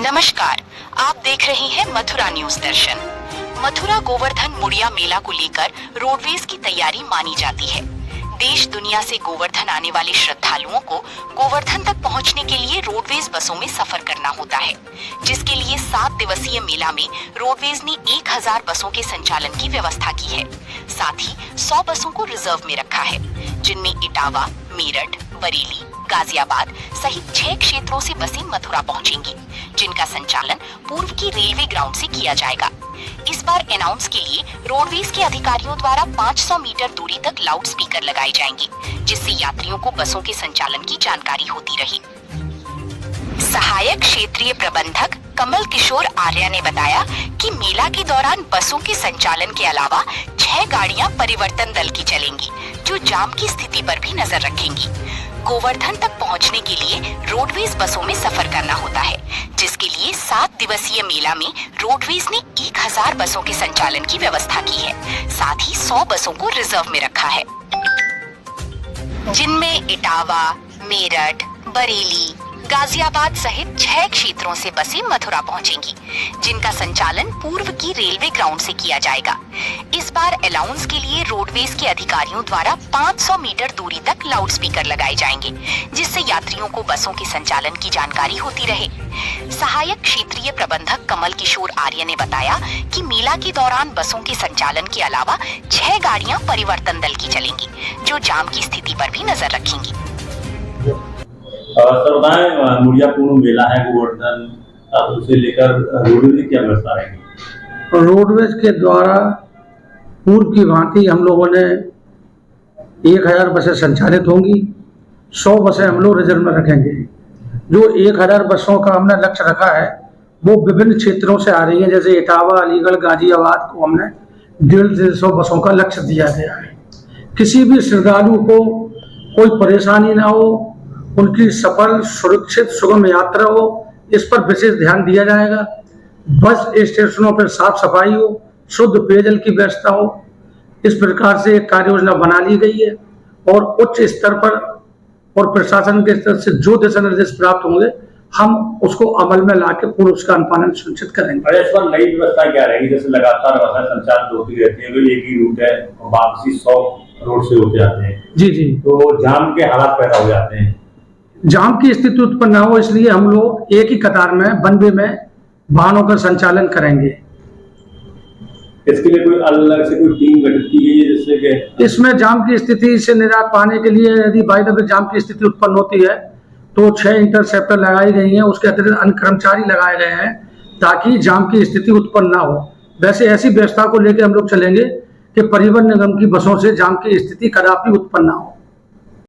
नमस्कार, आप देख रहे हैं मथुरा न्यूज दर्शन। मथुरा गोवर्धन मुड़िया मेला को लेकर रोडवेज की तैयारी मानी जाती है। देश दुनिया से गोवर्धन आने वाले श्रद्धालुओं को गोवर्धन तक पहुंचने के लिए रोडवेज बसों में सफर करना होता है, जिसके लिए 7 दिवसीय मेला में रोडवेज ने 1000 बसों के संचालन की व्यवस्था की है। साथ ही 100 बसों को रिजर्व में रखा है, जिनमें इटावा, मेरठ, बरेली, गाजियाबाद सहित 6 क्षेत्रों से बसें मथुरा पहुंचेंगी, जिनका संचालन पूर्व की रेलवे ग्राउंड से किया जाएगा। इस बार अनाउंस के लिए रोडवेज के अधिकारियों द्वारा 500 मीटर दूरी तक लाउड स्पीकर लगाए जाएंगे, जिससे यात्रियों को बसों के संचालन की जानकारी होती रहे। सहायक क्षेत्रीय प्रबंधक कमल किशोर आर्य ने बताया कि मेला के दौरान बसों के संचालन के अलावा 6 गाड़ियां परिवर्तन दल की चलेंगी, जो जाम की स्थिति पर भी नजर रखेंगी। गोवर्धन तक पहुंचने के लिए रोडवेज बसों में सफर करना होता है, जिसके लिए 7 दिवसीय मेला में रोडवेज ने 1000 बसों के संचालन की व्यवस्था की है। साथ ही 100 बसों को रिजर्व में रखा है, जिनमें इटावा, मेरठ, बरेली, गाजियाबाद सहित 6 क्षेत्रों से बसें मथुरा पहुंचेंगी, जिनका संचालन पूर्व की रेलवे ग्राउंड से किया जाएगा। इस बार अलाउंस के लिए रोडवेज के अधिकारियों द्वारा 500 मीटर दूरी तक लाउड स्पीकर लगाए जाएंगे, जिससे यात्रियों को बसों के संचालन की जानकारी होती रहे। सहायक क्षेत्रीय प्रबंधक कमल किशोर आर्य ने बताया कि मेला के दौरान बसों के संचालन के अलावा 6 गाड़ियां परिवर्तन दल की चलेंगी, जो जाम की स्थिति पर भी नजर रखेंगी। सर बताएं, मुड़िया कुंभ मेला है गोवर्धन, अब उसे लेकर रोडवेज की क्या व्यवस्था रहेगी? रोडवेज के द्वारा पूर्व की भांति हम लोगों ने 1000 बसें संचालित होंगी, 100 बसें हम लोग रिजर्व में रखेंगे। जो 1000 बसों का हमने लक्ष्य रखा है वो विभिन्न क्षेत्रों से आ रही है, जैसे इटावा, अलीगढ़, गाजियाबाद को हमने 150 बसों का लक्ष्य दिया गया है। किसी भी श्रद्धालु को कोई परेशानी ना हो, उनकी सफल, सुरक्षित, सुगम यात्रा हो, इस पर विशेष ध्यान दिया जाएगा। बस स्टेशनों पर साफ सफाई हो, शुद्ध पेयजल की व्यवस्था हो, इस प्रकार से एक कार्य योजना बना ली गई है और उच्च स्तर पर और प्रशासन के स्तर से जो दिशा निर्देश प्राप्त होंगे हम उसको अमल में लाके पूर्ण उसका अनुपालन सुनिश्चित करेंगे। इस पर नई व्यवस्था क्या रहेगी? जैसे लगातार बसें संचालित होती रहती है, एक ही रूट है, वापसी 100 रोड से होते आते हैं। जी, तो जाम के हालात पैदा हो जाते हैं। जाम की स्थिति उत्पन्न न हो, इसलिए हम लोग एक ही कतार में, वन वे में वाहनों का संचालन करेंगे। इसके लिए कोई अलग से कोई टीम गठित की गई है, जिससे कि इसमें जाम की स्थिति से निजात पाने के लिए यदि बाय द वे जाम की स्थिति उत्पन्न होती है तो 6 इंटरसेप्टर लगाई गई हैं, उसके अतिरिक्त अन्य कर्मचारी लगाए गए हैं ताकि जाम की स्थिति उत्पन्न ना हो। वैसे ऐसी व्यवस्था को लेकर हम लोग चलेंगे कि परिवहन निगम की बसों से जाम की स्थिति कदापि उत्पन्न ना हो।